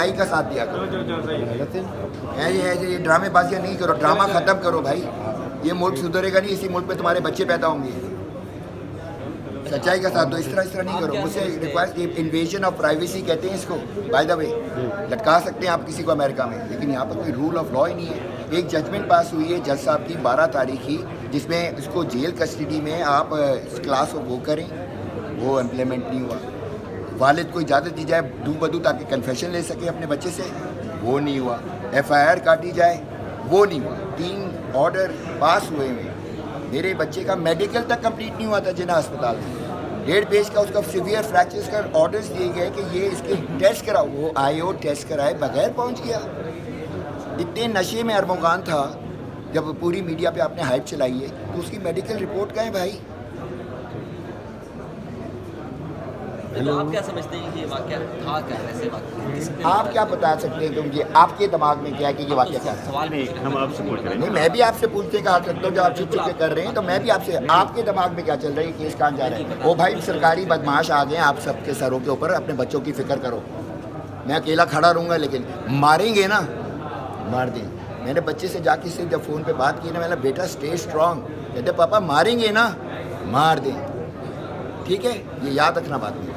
भाई का साथ दिया करो। ये ड्रामे बाजियाँ नहीं करो, ड्रामा ख़त्म करो भाई। ये मुल्क सुधरेगा नहीं, इसी मुल्क में तुम्हारे बच्चे पैदा होंगे। सच्चाई का साथ दो, इस तरह नहीं करो। मुझसे रिक्वेस्ट, ये इन्वेजन ऑफ प्राइवेसी कहते हैं इसको। बाय द वे लटका सकते हैं आप किसी को अमेरिका में, लेकिन यहाँ पर कोई रूल ऑफ लॉ ही नहीं है। एक जजमेंट पास हुई है जज साहब की 12 तारीख की, जिसमें इसको जेल कस्टडी में आप इस क्लास को वो करें, वो इम्प्लीमेंट नहीं हुआ। वालिद को इजाज़त दी जाए दू बदू ताकि कन्फेशन ले सके अपने बच्चे से, वो नहीं हुआ। FIR काटी जाए, वो नहीं हुआ। 3 ऑर्डर पास हुए हैं। मेरे बच्चे का मेडिकल तक कंप्लीट नहीं हुआ था जिन्ना अस्पताल में। 1.5 पेज का उसका सीवियर फ्रैक्चर्स का ऑर्डर्स दिए गए कि ये इसके टेस्ट कराओ, वो IO टेस्ट कराए बगैर पहुंच गया। इतने नशे में अरमोगान था। जब पूरी मीडिया पे आपने हाइप चलाई है तो उसकी मेडिकल रिपोर्ट का है भाई। तो आप क्या समझते हैं कि ये वाक़या था क्या, ऐसे वाक़या आप क्या बता सकते हैं कि मुझे आपके दिमाग में क्या है कि ये वाक़या क्या है? सवाल नहीं, हम आपसे पूछ रहे हैं। नहीं, मैं भी आपसे पूछने का हक रखता हूँ। जब आप चुप के कर रहे हैं तो मैं भी आपसे, आपके दिमाग में क्या चल रहा है, केस कहाँ जा रहा है? वो भाई सरकारी बदमाश आ गए हैं आप सबके सरों के ऊपर, अपने बच्चों की फिक्र करो। मैं अकेला खड़ा रहूँगा, लेकिन मारेंगे ना, मार दें। मैंने बच्चे से जाके सिर्फ जब फ़ोन पे बात की ना, मैंने बेटा स्टे स्ट्रॉन्ग, कहते पापा मारेंगे ना, मार दें। ठीक है, ये याद रखना बात में,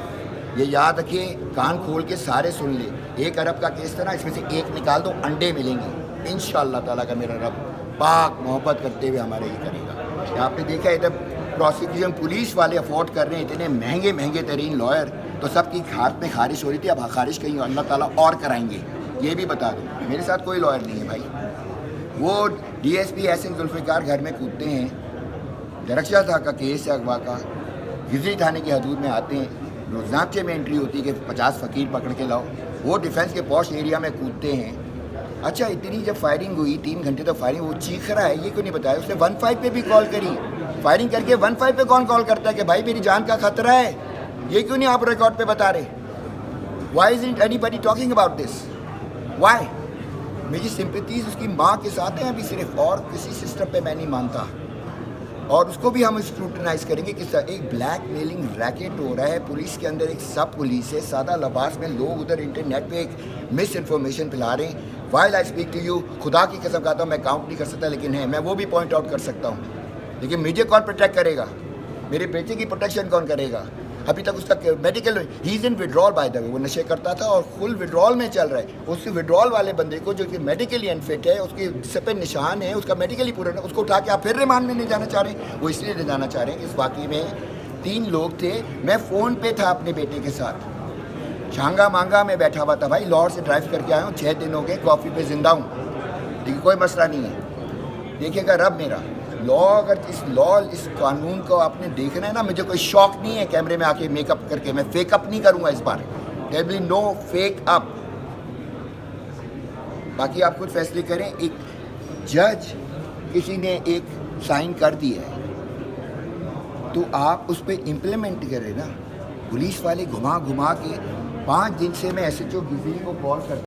ये याद रखिए, कान खोल के सारे सुन ले। 1 अरब का केस था ना, इसमें से 1 निकाल दो, अंडे मिलेंगे इंशाअल्लाह ताला का। मेरा रब पाक मोहब्बत करते हुए हमारे ये करेगा। आपने देखा इधर प्रोसिक्यूशन पुलिस वाले अफोर्ड कर रहे हैं इतने महंगे महंगे तरीन लॉयर, तो सबकी हाथ में खारिश हो रही थी। अब खारिश कहीं अल्लाह ताला और कराएंगे, ये भी बता दो। मेरे साथ कोई लॉयर नहीं है भाई। वो DSP एहसन जुल्फ़िकार घर में कूदते हैं। दरख्शा था का केस है अगवा का, हिजरी थाने की हदूद में आते हैं, रोज़ाचे में एंट्री होती है कि 50 फ़कीर पकड़ के लाओ। वो डिफेंस के पॉश एरिया में कूदते हैं। अच्छा, इतनी जब फायरिंग हुई 3 घंटे तक फायरिंग, वो चीख रहा है, ये क्यों नहीं बताया उसने? 15 पे भी कॉल करी। फायरिंग करके 15 पे कौन कॉल करता है कि भाई मेरी जान का खतरा है? ये क्यों नहीं आप रिकॉर्ड पे बता रहे? Why is anybody talking about this? Why? मेरी सिंपैथीज उसकी माँ के साथ हैं अभी सिर्फ, और किसी सिस्टम पे मैं नहीं मानता। और उसको भी हम स्क्रूटनाइज करेंगे कि एक ब्लैक मेलिंग रैकेट हो रहा है पुलिस के अंदर। एक सब पुलिस है, सादा लिबास में लोग उधर इंटरनेट पे एक मिस इन्फॉर्मेशन फैला रहे हैं। While I speak to you, खुदा की कसम खाता हूँ, मैं काउंट नहीं कर सकता, लेकिन है, मैं वो भी पॉइंट आउट कर सकता हूँ। लेकिन मुझे कौन प्रोटेक्ट करेगा? मेरे बेटे की प्रोटेक्शन कौन करेगा? अभी तक उसका medical, he is in withdrawal by the way, वो नशे करता था और फुल विड्रॉल में चल रहा है। उस विड्रॉल वाले बंदे को जो कि मेडिकली अनफिट है, उसके सिर पे निशान है, उसका मेडिकली पूरा है, उसको उठा के आप फिर रिमांड में नहीं जाना चाह रहे हैं। वो इसलिए नहीं जाना चाह रहे हैं कि इस वाक़ई में 3 लोग थे। मैं फ़ोन पे था अपने बेटे के साथ, छांगा मांगा में बैठा हुआ था भाई। लाहौर से ड्राइव करके आया हूँ, 6 दिन हो गए, कॉफ़ी पे ज़िंदा हूँ, लेकिन कोई मसला नहीं है। देखिएगा रब मेरा लॉ, अगर इस कानून को आपने देखना है ना, मुझे कोई शौक नहीं है कैमरे में आके मेकअप करके, मैं फेकअप नहीं करूँगा इस बार। There will be no fake up. बाकी आप खुद फैसले करें। एक जज किसी ने एक साइन कर दिया है तो आप उस पर इम्प्लीमेंट करें ना। पुलिस वाले घुमा घुमा के 5 दिन से मैं SHO गिजरी को कॉल करता